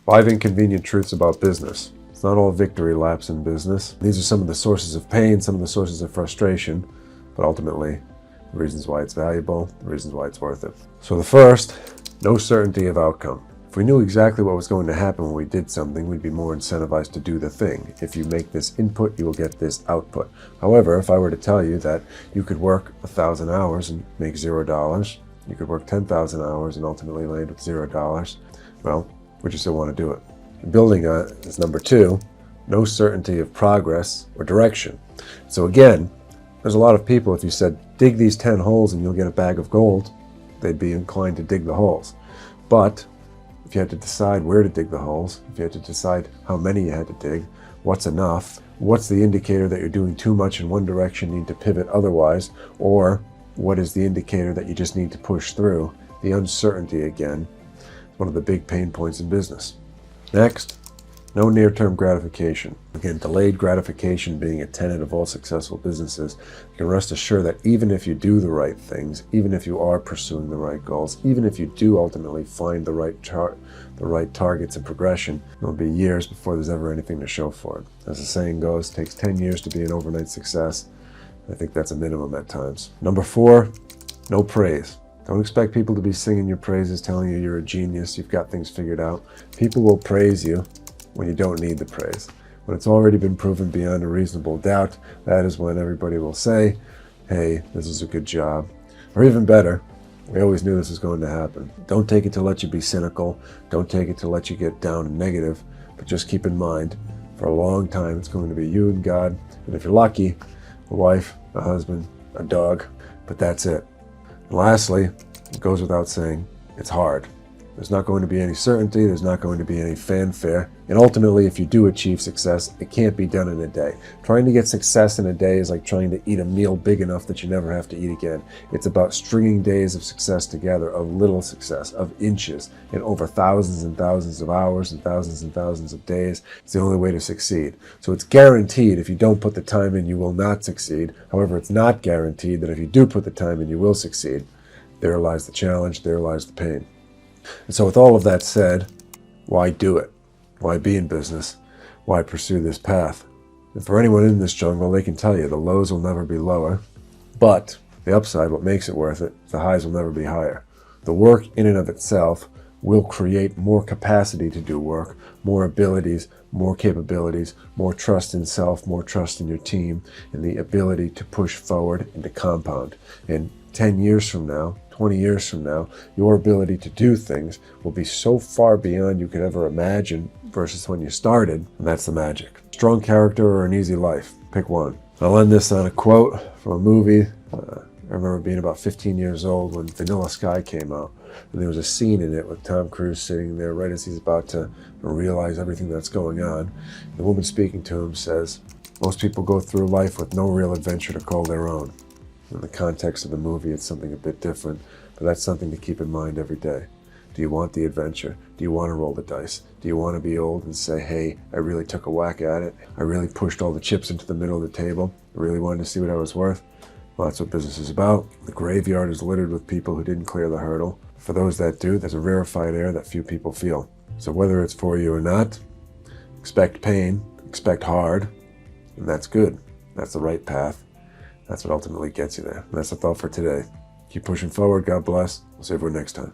5 inconvenient truths about business. It's not all victory laps in business. These are some of the sources of pain, some of the sources of frustration, but ultimately the reasons why it's valuable, the reasons why it's worth it. So the first, no certainty of outcome. If we knew exactly what was going to happen when we did something, we'd be more incentivized to do the thing. If you make this input, you will get this output. However, if I were to tell you that you could work 1,000 hours and make $0, you could work 10,000 hours and ultimately land with $0, well, would you still want to do it? And building on it is number 2, no certainty of progress or direction. So again, there's a lot of people, if you said, dig these 10 holes and you'll get a bag of gold, they'd be inclined to dig the holes. But if you had to decide where to dig the holes, if you had to decide how many you had to dig, what's enough, what's the indicator that you're doing too much in one direction, need to pivot otherwise, or what is the indicator that you just need to push through? The uncertainty, again, is one of the big pain points in business. Next, no near-term gratification. Again, delayed gratification being a tenet of all successful businesses. You can rest assured that even if you do the right things, even if you are pursuing the right goals, even if you do ultimately find the right targets and progression, it'll be years before there's ever anything to show for it. As the saying goes, it takes 10 years to be an overnight success. I think that's a minimum at times. Number 4, no praise. Don't expect people to be singing your praises, telling you you're a genius, you've got things figured out. People will praise you when you don't need the praise. When it's already been proven beyond a reasonable doubt, that is when everybody will say, hey, this is a good job. Or even better, we always knew this was going to happen. Don't take it to let you be cynical. Don't take it to let you get down and negative. But just keep in mind, for a long time, it's going to be you and God. And if you're lucky, a wife, a husband, a dog. But that's it. And lastly, it goes without saying, it's hard. There's not going to be any certainty, there's not going to be any fanfare, and ultimately if you do achieve success, it can't be done in a day. Trying to get success in a day is like trying to eat a meal big enough that you never have to eat again. It's about stringing days of success together, of little success, of inches, and over thousands and thousands of hours and thousands of days. It's the only way to succeed. So it's guaranteed if you don't put the time in, you will not succeed. However, it's not guaranteed that if you do put the time in, you will succeed. There lies the challenge, there lies the pain. And so with all of that said, why do it? Why be in business? Why pursue this path? And for anyone in this jungle, they can tell you the lows will never be lower, but the upside, what makes it worth it, the highs will never be higher. The work in and of itself will create more capacity to do work, more abilities, more capabilities, more trust in self, more trust in your team, and the ability to push forward and to compound. And 10 years from now, 20 years from now, your ability to do things will be so far beyond you could ever imagine versus when you started, and that's the magic. Strong character or an easy life, pick one. I'll end this on a quote from a movie. I remember being about 15 years old when Vanilla Sky came out, and there was a scene in it with Tom Cruise sitting there right as he's about to realize everything that's going on. The woman speaking to him says, most people go through life with no real adventure to call their own. In the context of the movie, it's something a bit different, but that's something to keep in mind every day. Do you want the adventure? Do you want to roll the dice? Do you want to be old and say, hey, I really took a whack at it. I really pushed all the chips into the middle of the table. I really wanted to see what I was worth. Well, that's what business is about. The graveyard is littered with people who didn't clear the hurdle. For those that do, there's a rarefied air that few people feel. So whether it's for you or not, expect pain, expect hard, and that's good. That's the right path. That's what ultimately gets you there. And that's the thought for today. Keep pushing forward. God bless. We'll see everyone next time.